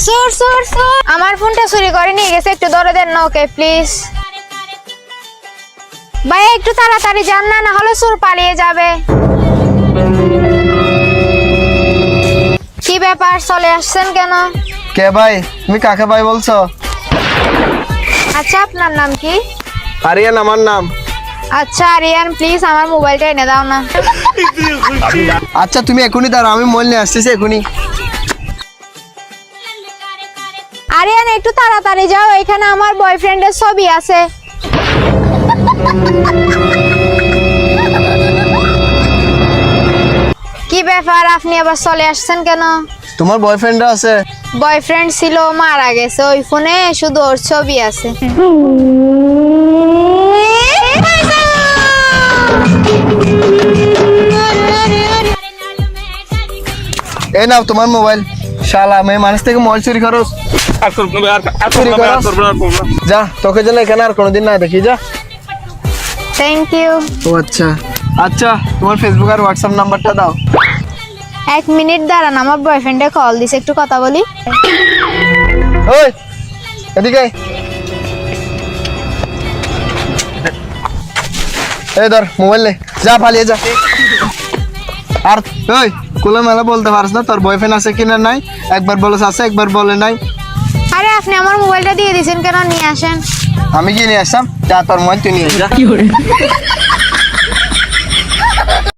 চোর চোর চোর আমার ফোনটা চুরি করে নিয়ে গেছে, একটু ধরে দেন না ওকে প্লিজ। ভাই একটু তাড়াতাড়ি যান না, না হলে চোর পালিয়ে যাবে। কি ব্যাপার, চলে আসছেন কেন? কে ভাই? তুমি কাকে ভাই বলছো? আচ্ছা আপনার নাম কি? আরিয়ান আমার নাম। আচ্ছা আরিয়ান, প্লিজ আমার মোবাইলটা এনে দাও না। আচ্ছা তুমি এখনই দাঁড়াও, আমি মোবাইল নিয়ে আসতেছি এখনই। আরিয়ান একটু তাড়াতাড়ি যাও, এখানে আমার বয়ফ্রেন্ডের ছবি আছে। কি ব্যাপার, আপনি আবার চলে আসছেন কেন? তোমার বয়ফ্রেন্ড আছে? বয়ফ্রেন্ড ছিল, মারা গেছে, ওই ফোনে শুধু ওর ছবি আছে। এই নাও তোমার মোবাইল। শালা মেয়ে মানুষ থেকে মোবাইল চুরি করস। যা, তোকে যেন এখানে আর কোনোদিন না দেখি, যা। Thank you. ও আচ্ছা আচ্ছা, তোমার ফেসবুক আর হোয়াটসঅ্যাপ নাম্বারটা দাও। 1 মিনিট দাঁড়ান, আমার বয়ফ্রেন্ডে কল দিছে, একটু কথা বলি। ওই এদিকে আয়। এই ধর মোবাইল নে, যা পালিয়ে যা। আর ওই কোলে মেলা বলতে পারছ না তোর বয়ফ্রেন্ড আছে কিনা নাই? একবার বলেছ আছে, একবার বলে নাই। আরে আপনি আমার মোবাইলটা দিয়ে দিয়েছেন কেন, নিয়ে আসেন। আমি কি নিয়ে আসলাম? যা তোর মোবাইল তুই নিয়ে যা।